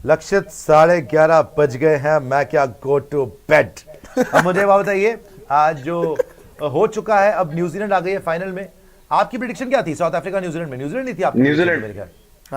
लक्षित 11:30 बज गए हैं, मैं क्या गो टू बेड। अब मुझे बात बताइए, आज जो हो चुका है, अब न्यूजीलैंड आ गई है फाइनल में। आपकी प्रेडिक्शन क्या थी साउथ अफ्रीका न्यूजीलैंड में? न्यूजीलैंड नहीं थी आपकी? न्यूजीलैंड मेरे ख्याल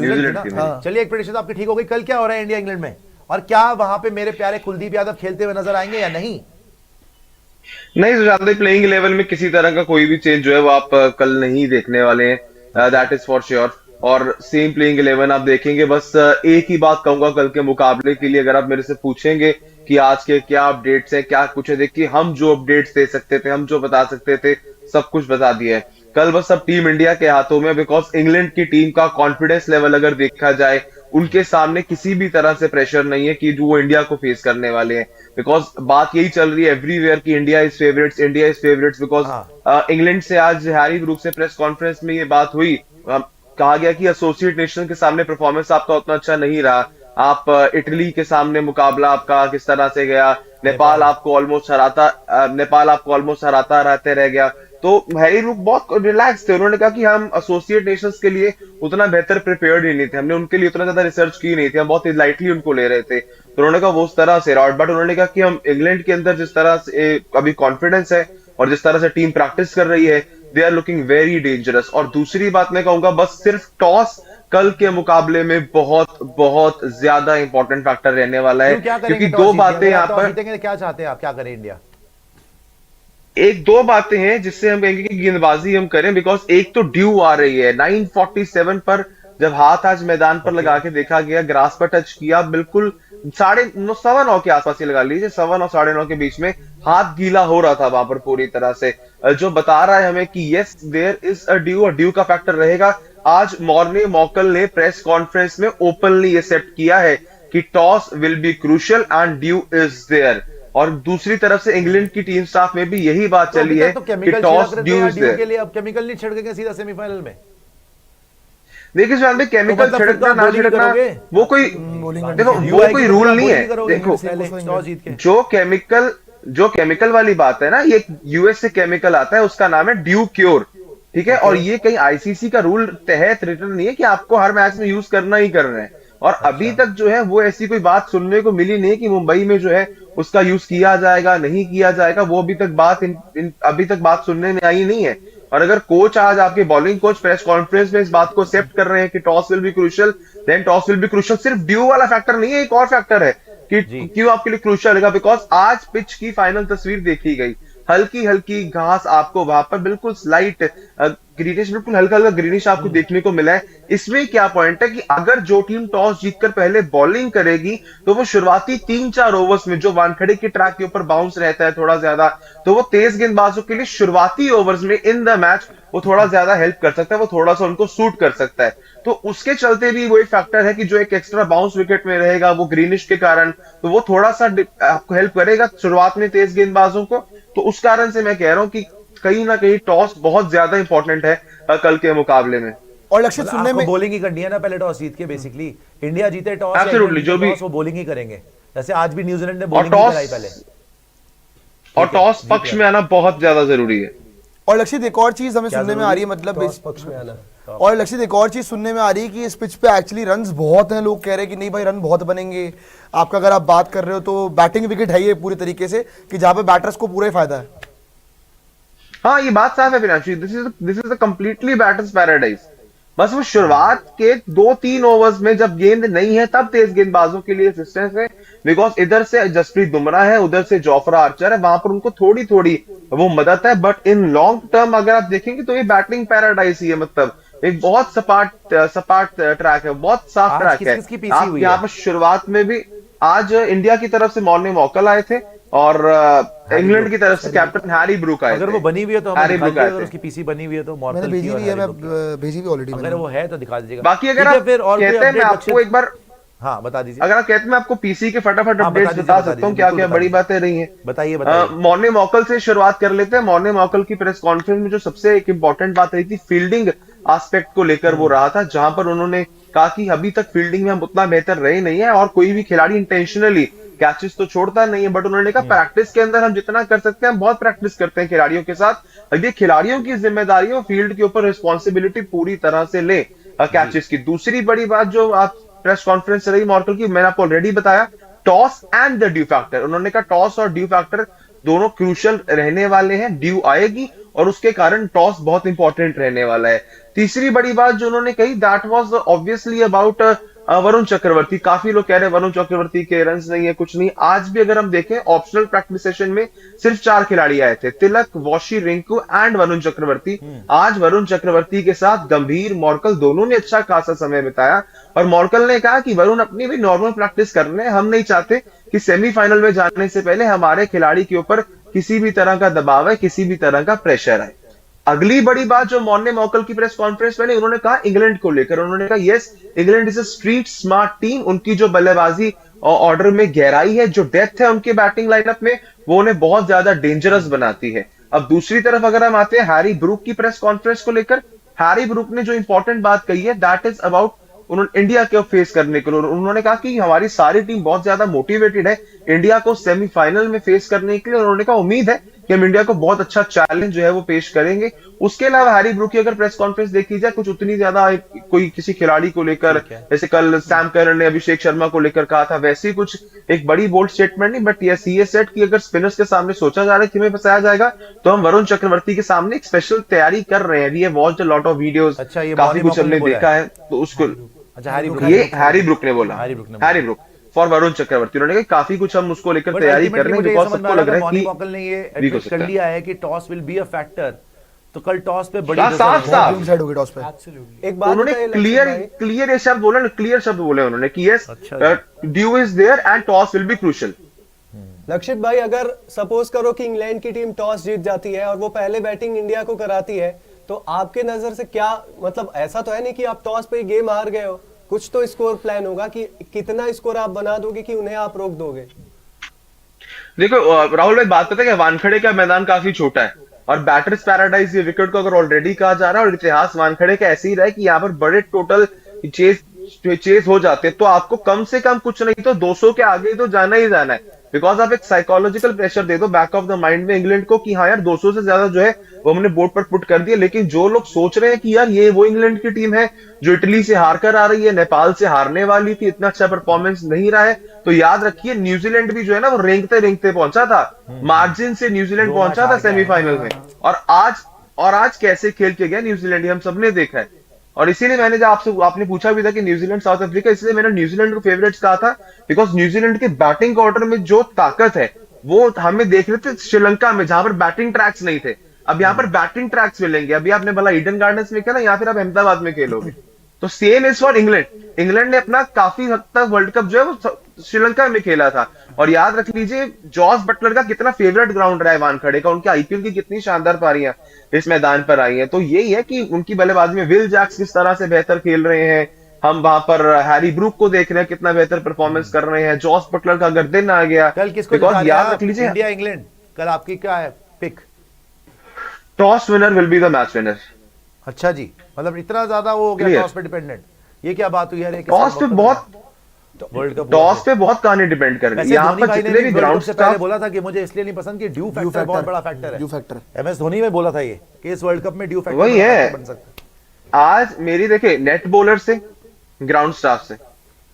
न्यूजीलैंड थी थी ना। मेरी। चलिए, एक प्रेडिक्शन आपकी ठीक हो गई। कल क्या हो रहा है इंडिया इंग्लैंड में, और क्या वहां पे मेरे प्यारे कुलदीप यादव खेलते हुए नजर आएंगे या नहीं? नहीं, सुशांत भाई, प्लेइंग 11 में किसी तरह का कोई भी चेंज जो है वो आप कल नहीं देखने वाले हैं, दैट इज फॉर श्योर। और सेम प्लेइंग 11 आप देखेंगे। बस एक ही बात कहूंगा कल के मुकाबले के लिए, अगर आप मेरे से पूछेंगे कि आज के क्या अपडेट्स हैं, क्या कुछ है, देखिए हम जो अपडेट्स दे सकते थे, हम जो बता सकते थे, सब कुछ बता दिया है। कल बस अब टीम इंडिया के हाथों में, बिकॉज इंग्लैंड की टीम का कॉन्फिडेंस लेवल अगर देखा जाए, उनके सामने किसी भी तरह से प्रेशर नहीं है कि जो वो इंडिया को फेस करने वाले हैं। बिकॉज बात यही चल रही है एवरीवेयर की India is favourites, India is favourites. हाँ, बिकॉज इंग्लैंड से आज हैरी ब्रूक से प्रेस कॉन्फ्रेंस में ये बात हुई, कहा गया कि एसोसिएट नेशन के सामने परफॉर्मेंस आपका उतना अच्छा नहीं रहा। आप इटली के सामने मुकाबला आपका किस तरह से गया, नेपाल आपको ऑलमोस्ट हराता रहते रह गया। तो हैरी ब्रूक बहुत रिलैक्स थे। उन्होंने कहा कि हम एसोसिएट नेशंस के लिए उतना बेहतर प्रिपेयर्ड ही नहीं थे, हमने उनके लिए उतना ज्यादा रिसर्च की नहीं थी, हम बहुत लाइटली उनको ले रहे थे। तो उन्होंने कहा वो उस तरह से रहा। बट उन्होंने कहा कि हम इंग्लैंड के अंदर जिस तरह से अभी कॉन्फिडेंस है और जिस तरह से टीम प्रैक्टिस कर रही है, they are looking very dangerous. और दूसरी बात मैं कहूंगा, बस सिर्फ टॉस कल के मुकाबले में बहुत बहुत ज्यादा इंपॉर्टेंट फैक्टर रहने वाला है। क्या क्योंकि करेंगे दो टॉस बातें जीतेंगे? यहाँ टॉस पर, जीतेंगे, क्या चाहते हैं आप, क्या करें इंडिया? एक दो बातें हैं जिससे हम कहेंगे कि गेंदबाजी हम करें। बिकॉज एक तो ड्यू आ रही है 9:47 पर, जब हाथ आज मैदान पर लगा के देखा गया, ग्रास पर टच किया, बिल्कुल 9:30 के आसपास ही लगा लीजिए, 9:15 और 9:30 के बीच में हाथ गीला हो रहा था वहां पर पूरी तरह से, जो बता रहा है हमें कि yes there is a dew, और ड्यू का फैक्टर रहेगा। आज मॉर्ने मॉकल ने प्रेस कॉन्फ्रेंस में ओपनली एक्सेप्ट किया है कि toss will be crucial and dew is there. और दूसरी तरफ से इंग्लैंड की टीम स्टाफ में भी यही बात तो चली अभी है तक तो कि केमिकल टॉस छिड़क रहे ड्यू थे इज ड्यू देयर। के लिए, अब केमिकल नहीं छिड़केंगे सीधा सेमीफाइनल में? देखिए सुशांत भाई, तो केमिकल मतलब फिर तो छिड़कना आप ना बॉलिंग छिड़कना करोगे? वो कोई, बॉलिंग देखो ड्यू वो आएगी कोई तो फिर रूल आप नहीं बॉलिंग है। करोगे देखो पहले टॉस जीत के? जो केमिकल वाली बात है ना, ये यूएस से केमिकल आता है, उसका नाम है ड्यू क्योर। ठीक है, और ओके, ये कहीं आईसीसी का रूल तहत रिटर्न नहीं है कि आपको हर मैच में यूज करना ही करना है। और अभी अच्छा। तक जो है वो ऐसी कोई बात सुनने को मिली नहीं कि मुंबई में जो है उसका यूज किया जाएगा नहीं किया जाएगा। वो अभी तक बात अभी तक बात सुनने में आई नहीं है। और अगर कोच आज आपके बॉलिंग कोच प्रेस कॉन्फ्रेंस में इस बात को एक्सेप्ट कर रहे हैं कि toss will be crucial, then toss will be crucial. सिर्फ ड्यू वाला फैक्टर नहीं है, एक और फैक्टर है कि जी। क्यों आपके लिए क्रूशियल है। बिकॉज आज पिच की फाइनल तस्वीर देखी गई, हल्की हल्की घास आपको वहां पर बिल्कुल स्लाइट ग्रीनिश, बिल्कुल हल्का हल्का ग्रीनिश आपको देखने को मिला है। इसमें क्या पॉइंट है कि अगर जो टीम टॉस जीतकर पहले बॉलिंग करेगी, तो वो शुरुआती 3-4 ओवर्स में जो वानखेड़े के ट्रैक के ऊपर बाउंस रहता है थोड़ा ज्यादा, तो वो तेज गेंदबाजों के लिए शुरुआती ओवर्स में इन द मैच वो थोड़ा ज्यादा हेल्प कर सकता है, वो थोड़ा सा उनको सूट कर सकता है। तो उसके चलते भी वो एक फैक्टर है कि जो एक एक्स्ट्रा बाउंस विकेट में रहेगा वो ग्रीनिश के कारण, तो वो थोड़ा सा आपको हेल्प करेगा शुरुआत में तेज गेंदबाजों को। तो उस कारण से मैं कह रहा हूं कि कहीं ना कहीं टॉस बहुत ज्यादा इंपॉर्टेंट है कल के मुकाबले में। और लक्षित मतलब सुनने आपको में बॉलिंग ही करनी है ना पहले टॉस जीत के? बेसिकली इंडिया जीते टॉस या एब्सोल्युटली, इंग्लैंड जो जीते भी टॉस, वो बॉलिंग ही करेंगे। जैसे आज भी न्यूजीलैंड ने और बॉलिंग ही टॉस कराई पहले। और ठीक है, टॉस जीत पक्ष गया। में आना बहुत ज्यादा जरूरी है। और लक्षित एक और चीज हमें क्या सुनने में जरूरी? आ रही है, मतलब टॉस पक्ष में आना। और लक्षित एक और चीज सुनने में आ रही है कि इस पिच पे एक्चुअली रन्स बहुत हैं। लोग कह रहे हैं कि नहीं भाई रन बहुत बनेंगे। आपका अगर आप बात कर रहे हो तो बैटिंग विकेट है ये पूरी तरीके से, कि जहां पे बैटर्स को पूरा ही फायदा है। हाँ, ये बात साफ है विनाशी, this is a completely batters paradise. बस वो शुरुआत के 2-3 ओवर्स में जब गेंद नहीं है तब तेज गेंदबाजों के लिए असिस्टेंस है। बिकॉज इधर से जसप्रीत बुमराह है, उधर से जोफ्रा आर्चर है, वहां पर उनको थोड़ी थोड़ी वो मदद है। बट इन लॉन्ग टर्म अगर आप देखेंगे तो ये बैटिंग पैराडाइज ही है। मतलब एक बहुत सपाट ट्रैक है, बहुत साफ आज ट्रैक किस है। किस की पीसी आप हुई यहाँ है? पर शुरुआत में भी आज इंडिया की तरफ से मॉर्ने मॉकल आए थे, और इंग्लैंड की तरफ से कैप्टन हैरी ब्रूक आए अगर थे। वो बनी हुई है तो हमें हैरी दिखा ब्रूक दीजिए, आए अगर थे। उसकी पीसी बनी हुई है तो मैंने मॉर्टल भेजी की और हुई है, हैरी मैं ब्रूक की। भेजी हुई ऑलरेडी अगर मैंने। वो है तो दिखा दीजिएगा। बाकी अगर ठीक है, आप फिर और कोई कहते हैं, मैं अपडेट आपको लक्षित? एक बार, हाँ बता दीजिए। अगर आप कहते हैं मैं आपको पीसी के फटाफट हाँ, अपडेट्स बता बता सकता हूँ दीजिए, क्या बिल्कुल क्या बता बड़ी दीजिए। बातें रही हैं। बताइए बताइए। मॉर्ने मॉकल से शुरुआत कर लेते हैं। मॉर्ने मॉकल की प्रेस कॉन्फ्रेंस में जो सबसे एक इंपॉर्टेंट बात रही थी, फील्डिंग एस्पेक्ट को लेकर वो रहा था, जहां पर उन्होंने कहा कि अभी तक फील्डिंग में हम उतना बेहतर रहे नहीं है, और कोई भी खिलाड़ी इंटेंशनली कैचेस तो छोड़ता नहीं है। बट उन्होंने कहा प्रैक्टिस के अंदर हम जितना कर सकते हैं, हम बहुत प्रैक्टिस करते हैं खिलाड़ियों के साथ। अब ये खिलाड़ियों की जिम्मेदारी है, फील्ड के ऊपर रिस्पॉन्सिबिलिटी पूरी तरह से ले कैचेस की। दूसरी बड़ी बात जो आप प्रेस कॉन्फ्रेंस रही मॉर्कल की, मैंने आपको ऑलरेडी बताया, toss and the due factor. उन्होंने कहा टॉस और ड्यू फैक्टर दोनों क्रूशियल रहने वाले हैं, ड्यू आएगी और उसके कारण टॉस बहुत इंपॉर्टेंट रहने वाला है। तीसरी बड़ी बात जो उन्होंने कही, that was obviously about Varun Chakravarthy. काफी लोग कह रहे हैं वरुण चक्रवर्ती के रन्स नहीं है, कुछ नहीं। आज भी अगर हम देखें ऑप्शनल प्रैक्टिस सेशन में सिर्फ 4 खिलाड़ी आए थे, तिलक, वॉशी, रिंकू एंड वरुण चक्रवर्ती। आज वरुण चक्रवर्ती के साथ गंभीर, मॉर्कल दोनों ने अच्छा खासा समय बिताया और मॉर्कल ने कहा कि वरुण अपनी भी नॉर्मल प्रैक्टिस कर रहे हैं, हम नहीं चाहते कि सेमीफाइनल में जाने से पहले हमारे खिलाड़ी के ऊपर किसी भी तरह का दबाव है, किसी भी तरह का प्रेशर है। अगली बड़ी बात जो मॉर्ने मॉर्कल की प्रेस कॉन्फ्रेंस में उन्होंने कहा इंग्लैंड को लेकर, उन्होंने कहा yes England is a street smart team. उनकी जो बल्लेबाजी ऑर्डर में गहराई है, जो डेप्थ है उनके बैटिंग लाइनअप में, वो उन्हें बहुत ज्यादा डेंजरस बनाती है। अब दूसरी तरफ अगर हम आते हैं हैरी ब्रूक की प्रेस कॉन्फ्रेंस को लेकर, हैरी ब्रूक ने जो इंपॉर्टेंट बात कही है दैट इज अबाउट उन्होंने इंडिया को फेस करने के लिए। उन्होंने कहा कि हमारी सारी टीम बहुत ज्यादा मोटिवेटेड है इंडिया को सेमीफाइनल में फेस करने के लिए। उन्होंने कहा उम्मीद है कि हम इंडिया को बहुत अच्छा चैलेंज जो है वो पेश करेंगे। उसके अलावा हैरी ब्रूक की अगर प्रेस कॉन्फ्रेंस देखी जाए, कुछ उतनी ज्यादा कोई किसी खिलाड़ी को लेकर, जैसे कल सैम करन ने अभिषेक शर्मा को लेकर कहा था, वैसे ही कुछ एक बड़ी बोल्ड स्टेटमेंट नहीं, बट यस ये सेट कि अगर स्पिनर्स के सामने सोचा जा रहा है कि हमें फंसाया जाएगा तो हम वरुण चक्रवर्ती के सामने एक स्पेशल तैयारी कर रहे हैं। We have watched a lot of videos, अच्छा, ये काफी कुछ हमने देखा है, तो उसको अच्छा हैरी ब्रूक, ये हैरी ब्रूक ने बोला, Harry Brook for Varun Chakravarthy. उन्होंने कहा काफी कुछ हम उसको लेकर But तैयारी ultimately कर रहे हैं, मुझे ये बिकॉज समझ में सबको आ रहा लग था रहा है मॉर्नी कि मॉकल ने ये भी हो एडमिट सकता कर है। लिया है कि toss will be a factor. तो कल टॉस पे बड़ी साफ साफ डिसाइड हो गई टॉस पे। एक बात उन्होंने बताइए क्लियर लक्षित भाई, क्लियर ये शब्द बोला, क्लियर शब्द बोले उन्होंने कि यस अच्छा dew is there and toss will be crucial. Lakshit भाई अगर सपोज करो कि इंग्लैंड की टीम टॉस जीत जाती है और वो पहले बैटिंग इंडिया को कराती है, तो आपके नजर से क्या मतलब, ऐसा तो है नहीं कि आप टॉस पे गेम हार गए हो, कुछ तो स्कोर प्लान होगा कि कितना स्कोर आप बना दोगे कि उन्हें आप रोक दोगे। देखो राहुल भाई, बात करते हैं कि वानखेड़े का मैदान काफी छोटा है और बैटर्स पैराडाइज ये विकेट को अगर ऑलरेडी कहा जा रहा है और इतिहास वानखेड़े का ऐसे ही रहा है कि यहाँ पर बड़े टोटल चेस हो जाते हैं, तो आपको कम से कम कुछ नहीं तो 200 के आगे तो जाना ही जाना है। बिकॉज आप एक साइकोलॉजिकल प्रेशर दे दो बैक ऑफ द माइंड में इंग्लैंड को कि हाँ यार 200 से ज्यादा जो है वो हमने बोर्ड पर पुट कर दिया। लेकिन जो लोग सोच रहे हैं कि यार ये वो इंग्लैंड की टीम है जो इटली से हार कर आ रही है, नेपाल से हारने वाली थी, इतना अच्छा परफॉर्मेंस नहीं रहा है, तो याद रखिए न्यूजीलैंड भी जो है ना वो रेंगते रेंगते पहुंचा था, मार्जिन से न्यूजीलैंड पहुंचा था सेमीफाइनल में। और आज कैसे खेल के गया न्यूजीलैंड, हम सबने देखा है। और इसीलिए मैंने जब आपने पूछा भी था कि न्यूजीलैंड साउथ अफ्रीका, इसलिए मैंने न्यूजीलैंड को फेवरेट्स कहा था, बिकॉज न्यूजीलैंड के बैटिंग ऑर्डर में जो ताकत है वो हमें देख रहे थे श्रीलंका में, जहां पर बैटिंग ट्रैक्स नहीं थे। अब यहाँ पर बैटिंग ट्रैक्स मिलेंगे। अभी आपने बोला ईडन गार्डन्स में खेला, या फिर आप अहमदाबाद में खेलोगे, तो same is for England. England ने अपना काफी हद तक वर्ल्ड कप जो है वो श्रीलंका में खेला था। और याद रख लीजिए जॉस बटलर का कितना फेवरेट ग्राउंड रहा है वानखेड़े का, उनके आईपीएल की कितनी शानदार पारियां इस मैदान पर आई हैं। तो यही है कि उनकी बल्लेबाजी में विल जैक्स किस तरह से बेहतर खेल रहे हैं, हम वहां पर हैरी ब्रूक को देख रहे हैं कितना बेहतर परफॉर्मेंस कर रहे हैं, जॉस बटलर का अगर दिन आ गया, कल किसको बिकॉज याद रख लीजिए इंडिया इंग्लैंड, कल आपकी क्या है pick? Toss winner will be the match winner. अच्छा जी, मतलब इतना ज्यादा वो हो गया Clear. टॉस पे डिपेंडेंट, ये क्या बात हुई यार? टॉस पे बहुत वर्ल्ड कप टॉस पे बहुत कहानी डिपेंड कर रही है। यहाँ पर जितने भी ग्राउंड से पहले बोला था कि मुझे इसलिए नहीं पसंद कि ड्यू फैक्टर बहुत बड़ा फैक्टर है। ड्यू फैक्टर एमएस धोनी में बोला था ये कि इस वर्ल्ड कप में ड्यू फैक्टर वही है। बन सकता है। आज मेरी देखे नेट बॉलर से, ग्राउंड स्टाफ से,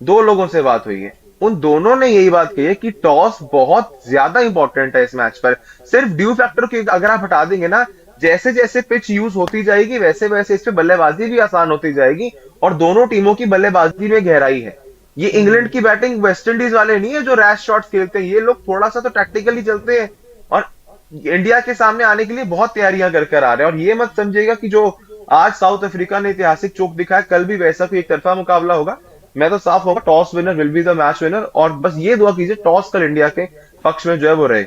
2 लोगों से बात हुई है, उन दोनों ने यही बात कही है कि टॉस बहुत ज्यादा इंपॉर्टेंट है इस मैच पर। सिर्फ ड्यू फैक्टर की अगर आप हटा देंगे ना, जैसे जैसे पिच यूज होती जाएगी वैसे वैसे इस पे बल्लेबाजी भी आसान होती जाएगी और दोनों टीमों की बल्लेबाजी में गहराई है। ये इंग्लैंड की बैटिंग वेस्ट इंडीज वाले नहीं है जो रैश शॉट्स खेलते हैं, ये लोग थोड़ा सा तो टैक्टिकली चलते हैं और इंडिया के सामने आने के लिए बहुत तैयारियां कर आ रहे हैं। और ये मत समझिएगा कि जो आज साउथ अफ्रीका ने ऐतिहासिक चोक दिखाया, कल भी वैसा कोई एक तरफा मुकाबला होगा। मैं तो साफ होगा toss winner will be the match winner, और बस ये दुआ कीजिए टॉस कल इंडिया के पक्ष में जो है वो रहे।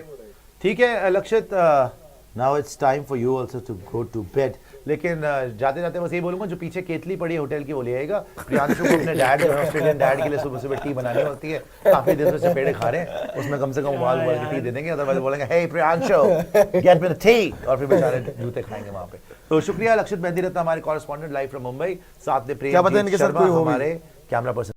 ठीक है Lakshit, now it's time for you also to go to bed. लेकिन जाते जाते बस ये बोलूंगा, जो पीछे केतली पड़ी है होटल की वो ले आएगा। प्रियांशु को अपने डैड ऑस्ट्रेलियन डैड के लिए सुबह सुबह टी बनानी होती है, काफी दिन से पेड़े खा रहे हैं, उसमें कम से कम उबाल की टी दे देंगे, अदरवाइज बोलेंगे hey Priyanshu get me the tea, और फिर बेचारे जूते खाएंगे वहां पे। तो शुक्रिया लक्षित मेहंदी रत्न हमारे कॉरेस्पॉन्डेंट लाइव फ्रॉम मुंबई, साथ में प्रेम क्या पता इनके साथ कोई हो भी। हमारे कैमरा पर्सन